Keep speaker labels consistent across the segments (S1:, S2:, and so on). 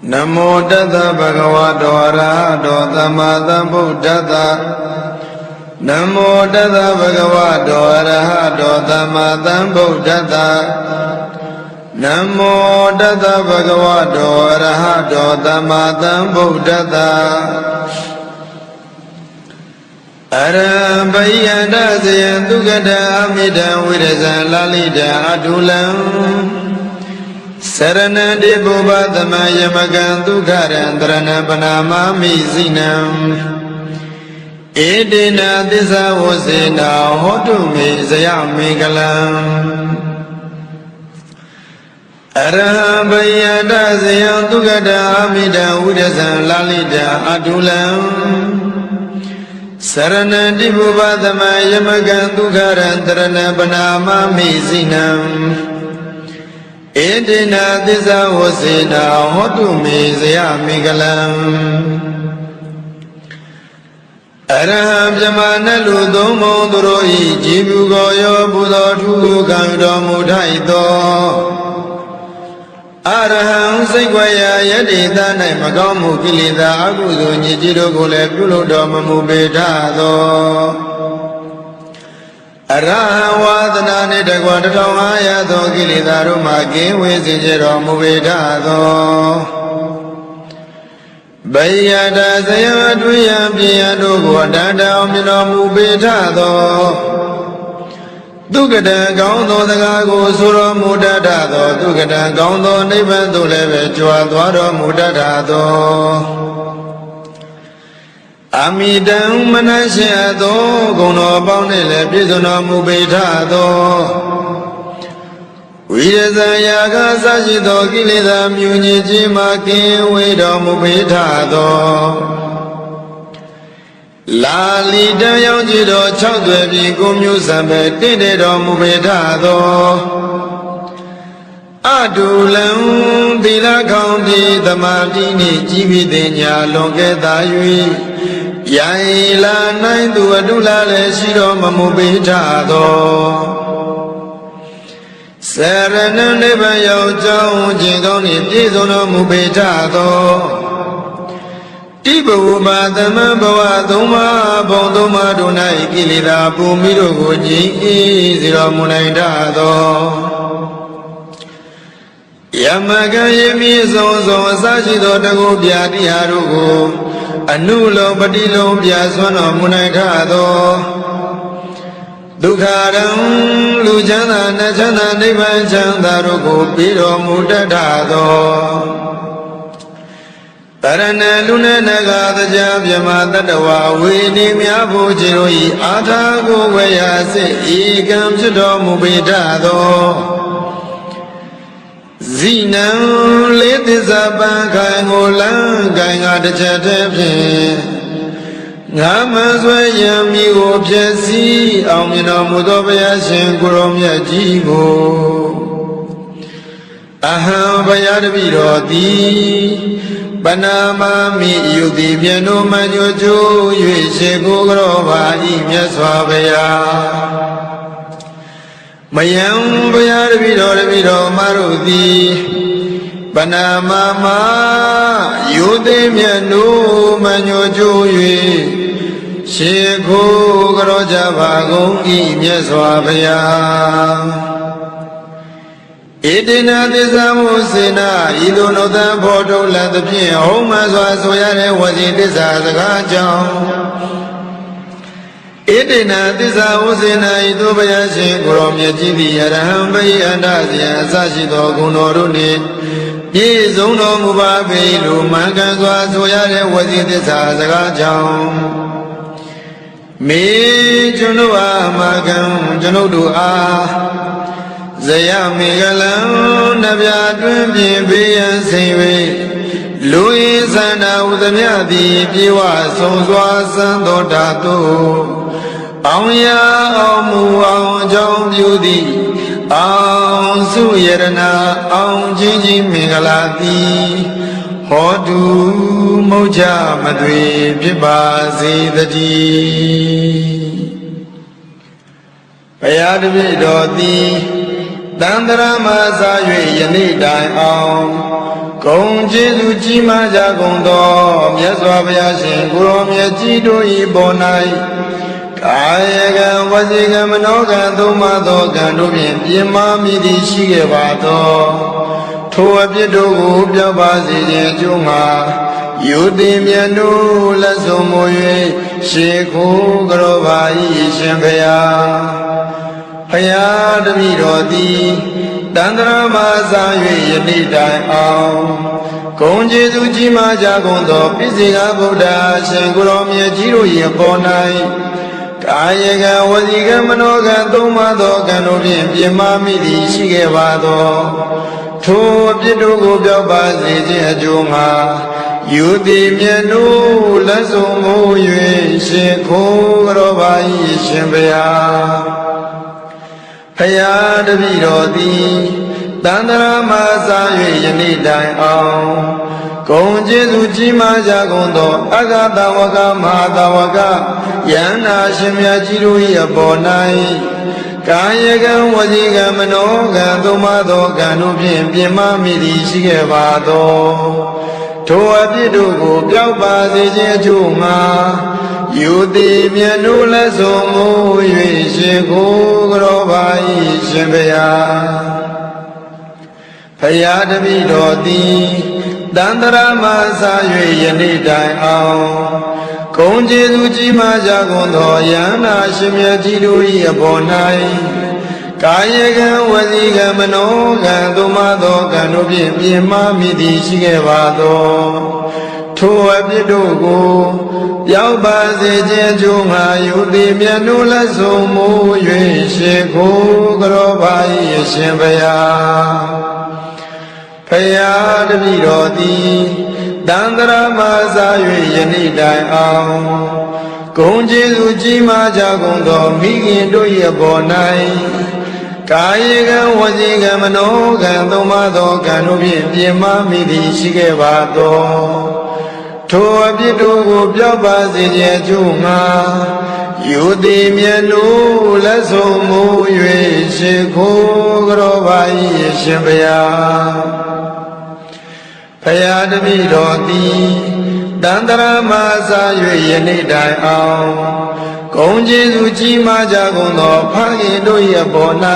S1: Namo Tassa Bhagavato Arahato Samma Sambuddhassa Namo Tassa Bhagavato Arahato Samma Sambuddhassa Namo Tassa Bhagavato Arahato Samma Sambuddhassa Arabhayana Sayantukata Amida Virasa Lalita Adulam Saranadi Bhubadama Yamagantu Karandrana Panamami Zinam Edina Disa Wasena Hotumi Sayami Kalam Arabhayana Sayantukata Amida Virasa Lalita Adulam Saranadi Bhubadama Yamagantu Karandrana Panamami Zinam Edina Disa Wasena Hotumi Sayami Kalam Araham Jamana Ludomo Duroi Jibu Goyo Buddha Tugu Kamdo Mudhaito Araham Segwaya Yadita Naimagamu Kilida Agudu Nijiro Gule Pulo Mubedado Arahavadana Nidagwadamaya Kilida Rumaki Wizijero Mubedado Bayada Sayadwia Piano Guadada Omino Mubedado Dugada Gaundo the Gago Suro Mudadado Dugada Gaundo Nibandu Leve Chuadwado Mudadado Amidam Manashiado Gono Bonele Pisono Mubedado Vidayaga Sajido Kilida Munijima Kiwido Mubedado Lalita Yonjido Chowdwebi Gumyu Sabe Tidido Mubedado Adulam Dila County Damadini Jibidenya Longeta Yui Yaila Naindu Adula Shiro Mubedado Serena Nebayo Joe Jingoni Pisono Mubedado Tibu Badama Duma Bonduma Dunai Kilida Bumiro Goji Zero Munaidado Yamaga Yemi Zozo Sajido Dago Biadi Harugo Anulo Badilo Biaswano Munaidado Dukharam Lujana Najana Nivanchanda Rugo Piro Mudadado Tarana Luna Nagada Jabyama Tadawa Vini Miabu Jiroi Atago Vayase Igam Judo Mubedado Zinam Letizaban Kangolan Ganga de Chatepe Namazwayam Migo Piasi Amina Mudobaya Shenkurom Yajigo Aham Bayadabiroti Banama Mi Yudi Piano Manyojo Yuishego Groba Imyaswabaya Mayam Bayadabido Maruti Banama Yudi Piano Manyojo Shego Grojabago Imyaswabaya Edina Disamusina, Idonota Bodo Latapin, Homa Soyare was in this as a gajam. Edina Disamusina, Idobayashi, Grom Yajibi, Arahambai and Asia, Sashido Gunoruni, Yizuno Mubabe, Lumagan Soyare was in this as a gajam. Me Junua Magan, Janodua. Zayami Galam Nabia Dwimbi Bian Siwi Louis and Audamiadi Piwa Sonswa Sando Tatu Auya Amu Au Jom Beauty Au Suyerna Au Jiji Migalati Hodu Moja Madwi Pibazi the Di Payadvi Dodi Dandara Maza Yani Dai Om ကုန်ကျေးဇူးကြီးမားကြကုန်သောမြတ်စွာဘုရားရှင်ကိုရောမြတ်ကြီးတို့၏ပေါ်၌ကာယကံဝစီကံမနောကံသုံးပါးသောကံတို့ဖြင့်ပြင်းမာမိသည်ရှိခဲ့ပါသောထိုအပြစ်တို့ကိုပြောက်ပါစေခြင်းအကျိုးမှာယုတိမြတ်တို့လက်ဆုံးမူ၍ရှေခိုးကြောပါ၏ရှင်ဘုရားဘုရားတပည့်တော်သည်တန္တရာမစာ၍ယနေ့တိုင်အောင်ဂုဏ်ကျေးဇူးကြီးမားကြကုန်သောပိစိကဗုဒ္ဓရှင်ကိုရောမြတ်ကြီးတို့၏ပေါ်၌ကာယကံဝစီကံမနောကံသုံးပါးသောကံတို့ဖြင့်ပြင်းမာမိသည်ရှိခဲ့ပါသောထိုအပြစ်တို့ကိုပြောက်ပါစေခြင်းအကျိုးမှာယုတိမြတ်တို့လက်ဆုံးမူ၍ရှင်ခိုးကြောပါ၏ရှင်ဘုရားဘုရားတပည့်တော်သည်တန္တရာမစာ၍ယနေ့တိုင်အောင်ဂုဏ်ကျေးဇူးကြီးမားကြကုန်သောအဂတဝကမဟာတဝကယန္နာရှင်မြတ်ကြီးတို့၏အပေါ်၌ကာယကံဝစီကံမနောကံသုံးပါးသောကံတို့ဖြင့်ပြင်းမာမိသည်ရှိခဲ့ပါသောထိုအပြစ်တို့ကိုပြောက်ပါစေခြင်းအကျိုးမှာယုတိမြတ်တို့လက်ဆုံးမူ၍ရှင်ကိုကြောပါ၏ရှင်ဘုရားဘုရားတပည့်တော်သည်တန္တရာမစာ၍ယနေ့တိုင်အောင်ဂုဏ်ကျေးဇူးကြီးမားကြကုန်သောယန္နာရှင်မြတ်ကြီးတို့၏အပေါ်၌ကာယကံဝစီကံမနောကံသုံးပါးသောကံတို့ဖြင့်ပြင်းမာမိသည်ရှိခဲ့ပါသောထိုအပြစ်တို့ကိုပြောက်ပါစေခြင်းအကျိုးငါယုတိမြတ်တို့လက်ဆုံးမူ၍ရှင်ကိုကြောပါ၏ရှင်ဘုရားဘုရားတပည့်တော်သည်တန္တရာမစာ၍ယနေ့တိုင်အောင်ဂုဏ်ကျေးဇူးကြီးမားကြကုန်သောမိခင်တို့၏အပေါ်၌ကာယကံဝစီကံမနောကံသုံးပါးသောကံတို့ဖြင့်ပြင်းမာမိသည်ရှိခဲ့ပါသောထိုအပြစ်တို့ကိုပြောက်ပါစေခြင်းအကျိုးငါယုတိမြတ်တို့လက်ဆုံးမူ၍ရှင်ခိုးကြောပါ၏ရှင်ဘုရားဘုရားတပည့်တော်သည်တန္တရာမစာ၍ယနေ့တိုင်အောင်ဂုဏ်ကျေးဇူးကြီးမားကြကုန်သောဖခင်တို့၏အပေါ်၌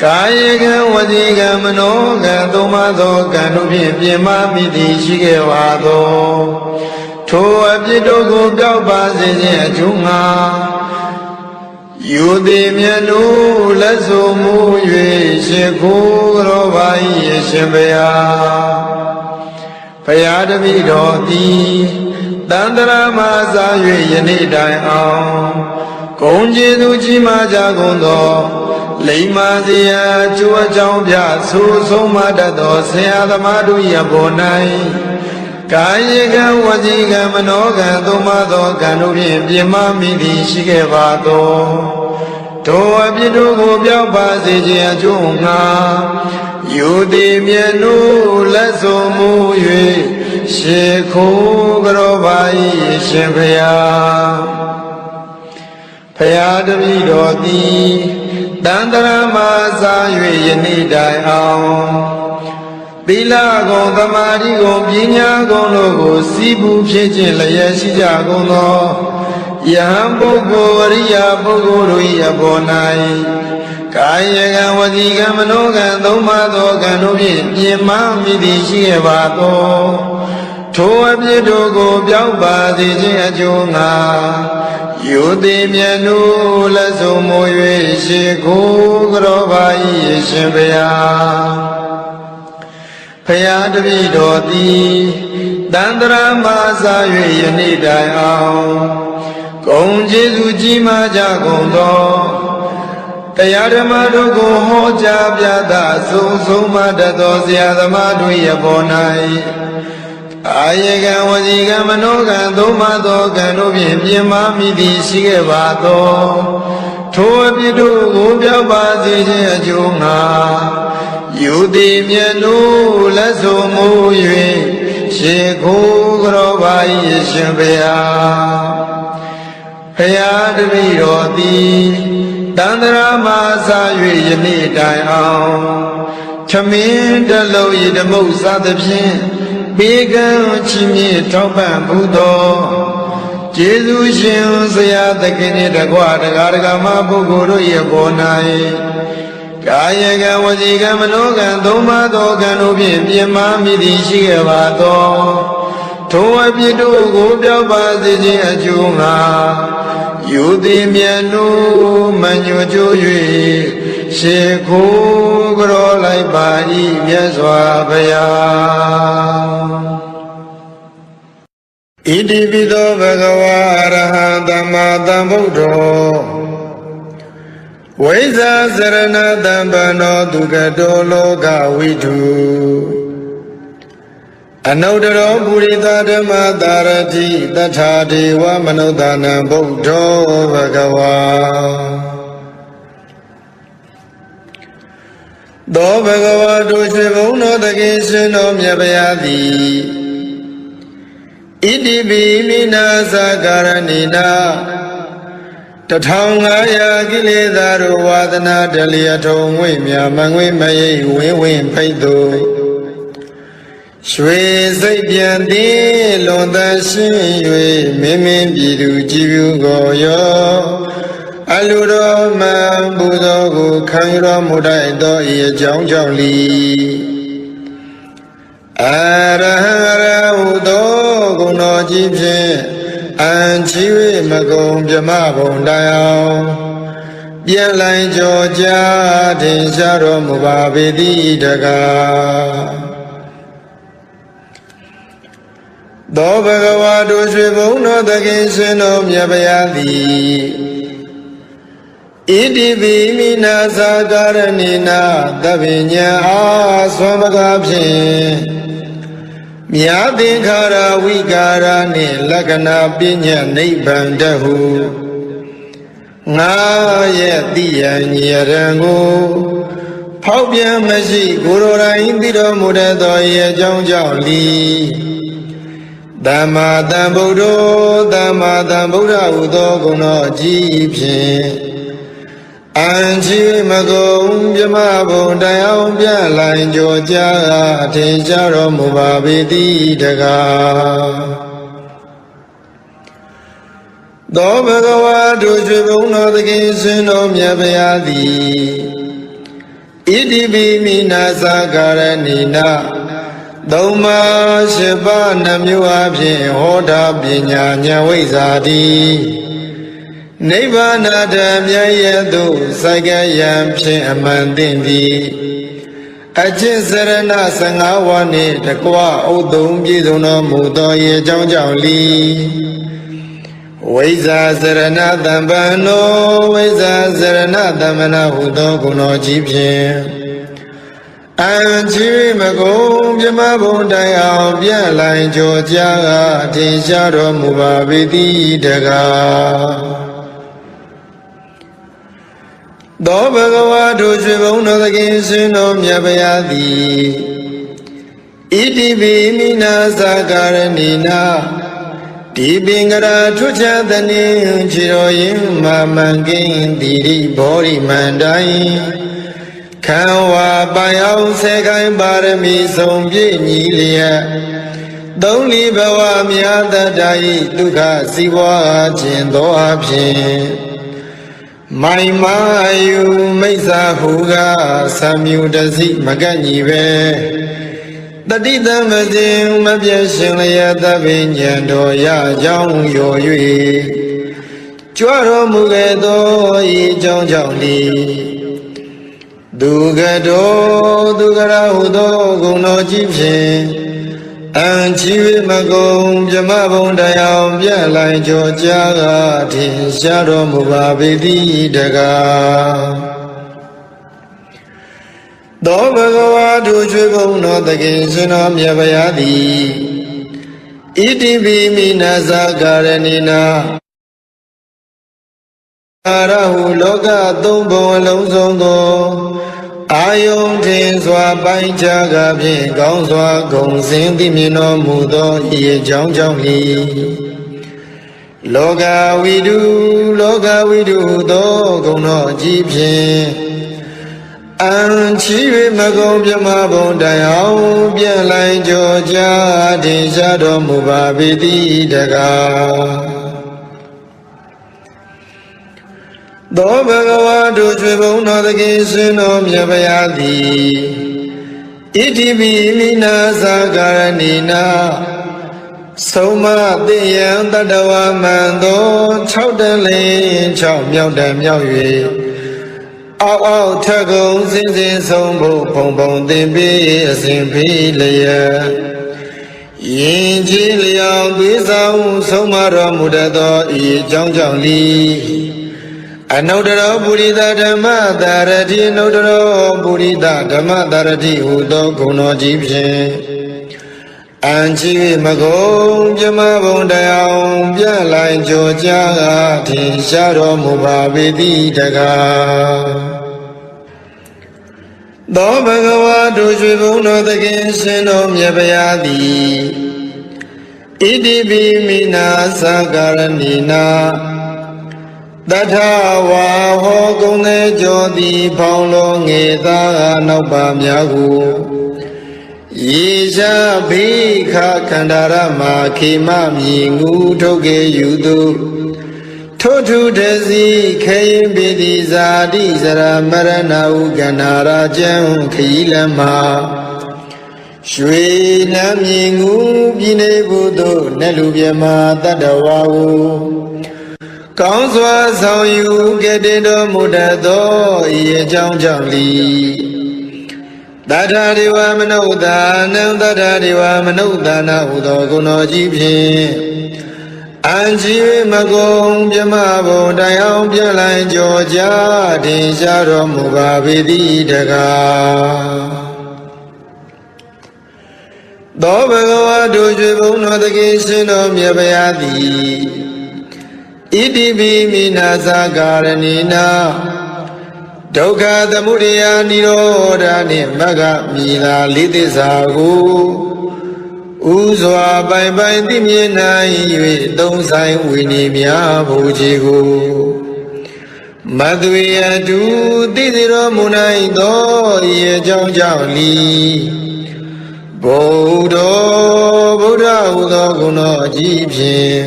S1: ကာယကံဝစီကံမနောကံသုံးပါးသောကံတို့ဖြင့်ပြင်းမာမိသည်ရှိခဲ့ပါသောထိုအပြစ်တို့ကိုပြောက်ပါစေခြင်းအကျိုးငါယုတိမြတ်တို့လက်ဆုံးမူ၍ရှင်ခိုးကြောပါ၏ရှင်ဘုရားဘုရားတပည့်တော်သည်တန္တရာမစာ၍ယနေ့တိုင်အောင်ဂုဏ်ကျေးဇူးကြီးမားကြကုန်သောလိမ္မာစရာအကျိုးအကြောင်းပြဆိုဆုံးမတတ်သောဆရာသမားတို့၏အပေါ်၌ကာယကံဝစီကံမနောကံသုံးပါးသောကံတို့ဖြင့်ပြင်းမာမိသည်ရှိခဲ့ပါသောထိုအပြစ်တို့ကိုပြောက်ပါစေခြင်းအကျိုးငါယုတိမြတ်တို့လက်ဆုံးမူ၍ရှေခိုးကြောပါ၏ရှင်ဘုရားဘုရားတပည့်တော်သည်တန္တရာမစာ၍ယနေ့တိုင်အောင်သီလဂုဏ်သမာဓိဂုဏ်ပညာဂုဏ်တို့ကိုစီးပူးဖြစ်ခြင်းလျက်ရှိကြကုန်သောယဟန်ပုဂ္ဂိုလ်အရိယာပုဂ္ဂိုလ်တို့၏အပေါ်၌ကာယကံဝစီကံမနောကံသုံးပါးသောကံတို့ဖြင့်ပြင်းမာမိသည်ရှိခဲ့ပါသောထိုအပြစ်တို့ကိုပြောက်ပါစေခြင်းအကျိုးငါယုတိမြတ်တို့လက်ဆုံးမူ၍ရှင်ခိုးကြောပါ၏ရှင်ဘုရားဘုရားတပည့်တော်သည်တန္တရာမစာ၍ယနေ့တိုင်အောင်ဂုဏ်ကျေးဇူးကြီးမားကြကုန်သောတရားဓမ္မတို့ကိုဟောကြားပြသဆုံးမတတ်သောဆရာသမားတို့၏အပေါ်၌အာယေကံဝစီကံမနောကံသုံးပါးသောကံတို့ဖြင့်ပြင်းမာမိသည်ရှိခဲ့ပါသောထိုအပြစ်တို့ကိုပြောက်ပါစေခြင်းအကျိုးငါယုတိမြတ်တို့လက်ဆုံးမူ၍ရှေခိုးကြောပါ၏ရှင်ဘုရားဘုရားတပည့်တော်သည်တန္တရာမစာ၍ယနေ့တိုင်အောင်ဂ Chamin the low ye the most of the pin, big chimney top and budo. Jesus, the other Kenny, the Guadagama, Bogoro, Yabonai. Kayaga was a Gamanoga, Doma, Doganobi, Yamami, the Shiavato. Toa Pido, Goda, the Juma. You the Mianu, Manu Joy, Sheko, Grolai Bari, Yaswabaya. Idivido Vagavara, Damada Bodo. Weza Zarana Dambano Dugadolo Gawidu Anodaro Burita Damadarati Datadi Wamanodana Bodo Bhagawa Do Bhagawa Dushivono the Gishin of Yabayadi Idibi Mina Zagaranina Tatanga Gilida Wadana Deliato Wimia Mangwe May Win Paido Swe Sabian de Londa Shin Mimi Bidu Jibu Goyo Aluro Man Budo Kangra Mudaido Ye Jong Li Arahara Udo Guno Jibje Anchiwe Magom Jamabon Diao Bialai Georgia Tinsharo Mubabidi Daga Do Bhagawa Dushivono the Gishin of Yabayadi Idivi Mina Zagaranina Davinya Swamagabhin Myadhinkara Vigara Ni Lagana Pinya Nibandahu Ngaya Diya Nyarangu Paubya Mashi Gurura Indira Mudado Ye Jong Li Dhamma Dhambudo Dhamma Dhambuda Udo Guno Jipin Anchi Magom Jamabo Dayam Bialai Georgia Tinsharo Mubabidi Daga Do Bhagawa Dushivono the Gishin of Yabayadi Idibi Mina Zagaranina Doma Shiva Namuabhi Hoda Binya Nyawizadi Nivana Damyayadu Sagayam Amandindi Ajisarana Sangawani Takwa Udum Giduno Mudoye Li Weza Zarana Dambano Weza Zarana Damana Udo Guno Jibje Anchi Magom Jamabon Dayam Bialai Georgia Tinsharo Mubabidi Daga Do Bhagawa Dushivono the Gishin of Yabayadi Idibi Mina Zagaranina Dibingara Tuchadani Chiroyim Mamangin Didi Bori Mandai Kanwa Bayao Sekai Barami Sombi Nilia Doli Bawa Miada Dai Duka Siwa Jindo Abhin My Mayu Mesa Huga Samu Dazi Magani Be Dadida Mazim Mabiyashin Davinyando Ya Jong Yo Yui Chuaro Mugedo Yi Jong Li Dugado Dugara Udo Guno Jipshin Anchi Magom Jamabon Dayam Bialai Georgia Tinsharo Mubabidi Daga Do Bhagawa Dushivono the Gishin of Yabayadi Idivi Mina Zagaranina Arahu Loga Dumbo Lozongo Ayong Tin Swa Bai Jaga Pin Gong Swa Gong Sin Di Mino Mudo Ye Jong Li Loga Vidu Do Gong No Ji Pin အန်ချီ၍မကုံပြမဘုံတိုင်အောင်ပြန်လိုက်ကြောကြတင်ရှားတော်မူပါပေတိတကားသောဘဂဝါတို့ချွေဘုံတော်သခင်ရှင်တော်မြတ်ဗျာသည်ဣတိပိမိနာသာကာရဏိနာသုံးမသိယံတတဝမန္တော6တန်လင်း6မြောက်တန်မြောက်၍အောက်အောက်ထက်ကုံစင်စင်ဆုံးဖို့ဖုံဖုံသင်ပေးအစဉ်ဖေးလျက်ယင်ကြီးလျောင်သွေးဆောင်ဆုံးမတော်မူတတ်သောဤအကြောင်းကြောင့်လီအနုတ္တရောပုရိသဓမ္မတာရတိအနုတ္တရောပုရိသဓမ္မတာရတိဟူသောဂုဏ်တော်ကြီးဖြင့်အန်ချီမကုံပြမဘုံတရားပြလိုက်ကြောကြထင်ရှားတော်မူပါပေတိတကားသောဘဂဝါတို့ရွှေဘုံတော်သခင်ရှင်တော်မြတ်ဗျာသည်ဣတိပိမိနာသကာရဏိနာတထဝါဟောကုံသေးကြောသည်ဖောင်းလုံးငေသာနောက်ပါများကိုယေရှာဘိခခန္ဓာရမခေမမြည်ငူထုတ်ကေယူသူထို့ထုတစီခေယပိတိဇာတိစရမရဏဟုကန္နာရာကျံခီလမရွှေနမ်းမြည်ငူပြည်နေဘုသို့နတ်လူပြမတတ္တဝါဟုကောင်းစွာဆောင်ယူကဲ့တင်တော်မူတတ်သောဤအကြောင်းကြောင့်လီတထာဒေဝမနုဿာနံတထာဒေဝမနုဿာနာဟုသောဂုဏ်တော်ကြီးဖြင့်အန်ချီမကုံပြမဘုံတိုင်အောင်ပြန်လိုက်ကြောကြတင်ရှားတော်မူပါပေတိတကားသောဘဂဝါတို့ရွှေဘုံတော်သခင်ရှင်တော်မြတ်ဗျာသည်ဣတိပိမိနာသကာရဏိနာဒုက္ခသမုဒယနိရောဓနှင့်မဂ္ဂမိသာလေးသစ္စာကိုဥစွာပိုင်ပိုင်သိမြင်နိုင်၍သုံးဆိုင်ဝိနည်းများဘုရားကိုမသွေအတူသိစေတော်မူနိုင်သောဤအကြောင်းကြောင့်လီဗုဒ္ဓဟူသောဂုဏ်တော်အကြီးဖြင့်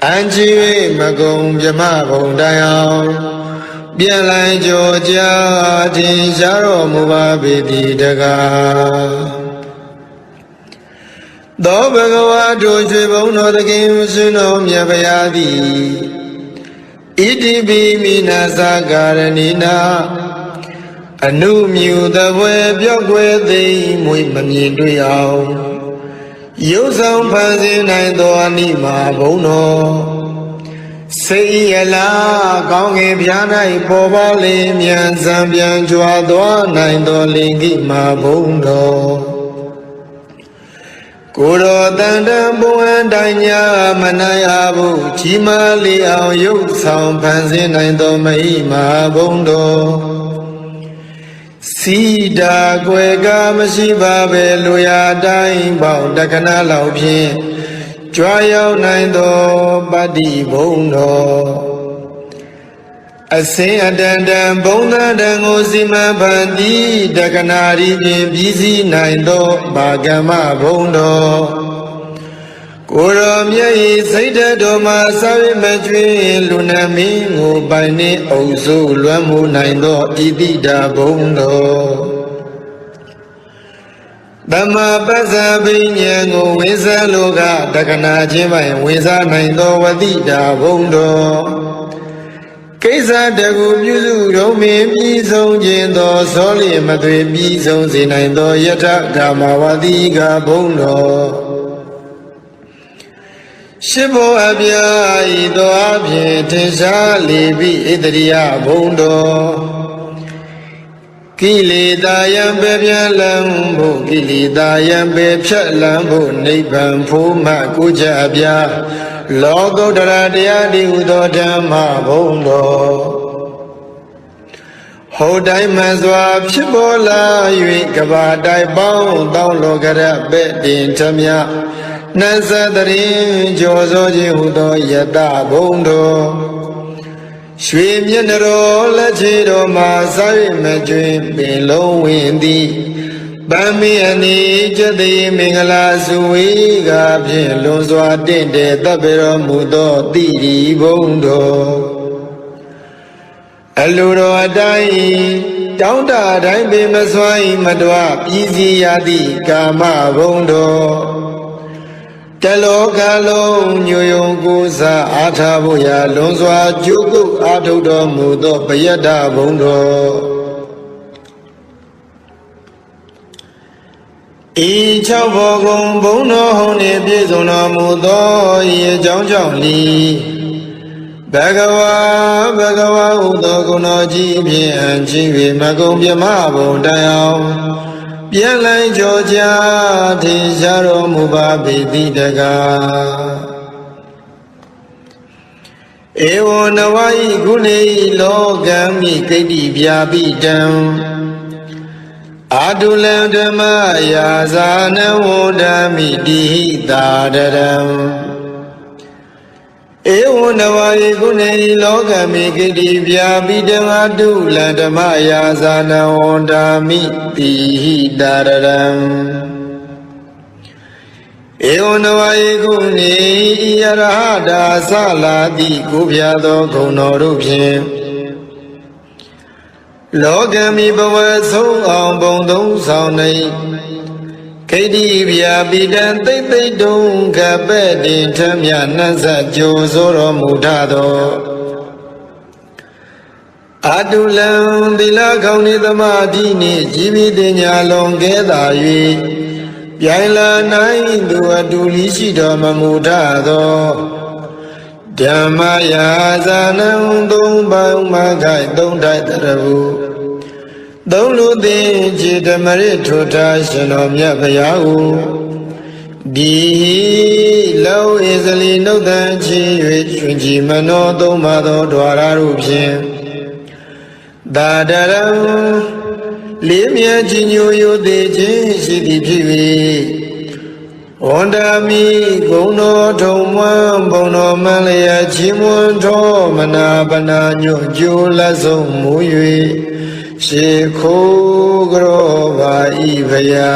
S1: အန်ချီမကုံပြမဘုံတိုင်အောင်ပြန်လိုက်ကြောကြထင်ရှားတော်မူပါပေတိတကားသောဘဂဝါတို့ရွှေဘုံတော်သခင်ရှင်တော်မြတ်ဗျာသည်ဣတိပိမိနာသကာရဏိနာအနုမြူသဘွယ်ပြောက်ွယ်သိမွေမမြင်တွေ့အောင်ရုပ်ဆောင်ဖန်ဆင်းနိုင်သောအနိမာဘုံတော်စေရလားကောင်းကင်ပြား၌ပေါ်ပါလေမြန်စံပြန်ကြွားသွားနိုင်သောလင်္ကိမာဘုံတော်ကိုယ်တော်တန်တန်ဘုံအတိုင်းညာမနိုင်အားဘူးကြီးမားလေအောင်ရုပ်ဆောင်ဖန်ဆင်းနိုင်သောမဟိမာဘုံတော်စီတာကွယ်ကမရှိပါပဲလူရာတိုင်းပေါင်းတက္ကနာလောက်ဖြင့်ကြွားရောက်နိုင်သောပတ္တိဘုံတော်အစင်အတန်တန်ဘုံသတန်ကိုစီမံဖန်တီးတက္ကနာရီဖြင့်ပြီးစီးနိုင်သောဘာကမ္မဘုံတော်ကိုယ်တော်မြတ်၏စိတ်ဓာတ်တော်မှာစာဝိမကျွင်းလူနာမင်းကိုပိုင်နှင့်အုပ်စိုးလွှမ်းမိုးနိုင်သောဣတိတာဘုံတော်သမ္မာပစ္စဗိညာဉ်ကိုဝိဇ္ဇာလောကတက္ကနာခြင်းပိုင်ဝိဇ္ဇာနိုင်သောဝတိတာဘုံတော်ကိစ္စတကူပြုစုတော်မင်းပြီးဆုံးခြင်းသောဇောလျမသွေပြီးဆုံးစေနိုင်သောယထကာမဝတိကဘုံတော်ရှိဘောအပြာဤသောအဖြင့်ထင်ရှားလေပြီဣတရိယဘုံတော်ကိလေသာယံပေပြလံဖို့ကိလေသာယံပေဖြတ်လံဖို့နိဗ္ဗာန်ဖို့မှကိုကြအပြာလောကုတ္တရာတရားဒီဟုသောဓမ္မဘုံတော်ဟောတိုင်းမှစွာဖြစ်ပေါ်လာ၍ကဘာတိုင်းပေါင်းတောင်းလောကရပဲ့တင်ထမြနတ်သတရင်ကြောစောခြင်းဟုသောယတဘုံတော် ရွှေမျက်နှာတော်လက်ချေတော်မှာစားရမကျွင်ပင်လုံးဝင်သည်ပန်းမီအနီကျသိမင်္ဂလာစုဝေးကဖြင့်လွန်စွာတင့်တယ်တပ်ပေတော်မူသောတိရီဘုံတော်အလိုတော်အတိုင်းတောင်းတတိုင်းပင်မစွာ၏မတော်ပြည်စီရသည့်ကာမဘုံတော်တလောကလုံးညိုယုံကိုးစားအားထားဖို့ရာလွန်စွာကြိုးကုပ်အားထုတ်တော်မူသောပယတ္တဘုံတော်ဤ၆ဘောကုံဘုံတော်ဟုန်နှင့်ပြည့်စုံတော်မူသောဤအကြောင်းကြောင့်လီဘဂဝါဟူသောဂုဏတော်ကြီးဖြင့်အံ့ချီ၍မကုံပြမဘုံတိုင်အောင်ပြန်လိုက်ကြောကြထင်ရှားတော်မူပါပေတိတကားဧဝံနဝဤကုလေလောကံမိကိတ္တိဗျာပိတံအာတုလံဓမ္မယာဇာနဝန္ဒမိတိဟိတာတရံဧဝံနဝဤကုလေလောကံမိကိတ္တိဗျာပိတံအာတုလံဓမ္မယာဇာနဝန္ဒမိတိဟိတာရံဧဝံနဝဤကုလေဤရဟတာသလာတိကိုပြသောဂုဏတော်တို့ဖြင့်လောကမိဘဝဆုံးအောင်ဘုံသုံးဆောင်နေခိတ္တိဗျာပိတံသိမ့်သိမ့်တုံကပဲ့တင်ထမြနှံ့ဆက်ကြိုဆိုတော်မူထသောအာတုလံသီလကောင်းနေသမာဓိနှင့်ជីវិတညာလုံးကဲသာ၍ပြိုင်လာနိုင်သူအတူလီရှိတော်မမူထသောဓမ္မယာဇာနံသုံးပေါင်းမခိုက်သုံးထိုက်တရဘူးသုံးလူသိခြေဓမ္မရထုထားရှင်တော်မြတ်ဘုရားကိုဒီလောဣဇလီနှုတ်တန်ချီ၍ရှင်ကြီးမနောသုံးပါသောဓဝရတို့ဖြင့်သာဒရံလေးမြတ်ကြီးညိုယိုသေးခြင်းရှိသည်ဖြစ်၍ဝန္ဒမိဂုံတော်ထုံမွန်းဘုံတော်မန်းလျက်ချီးမွမ်းတော်မနာပနာညွတ်ကြိုးလက်ဆုံးမူ၍ရှေခိုးကြောပါဤဖရာ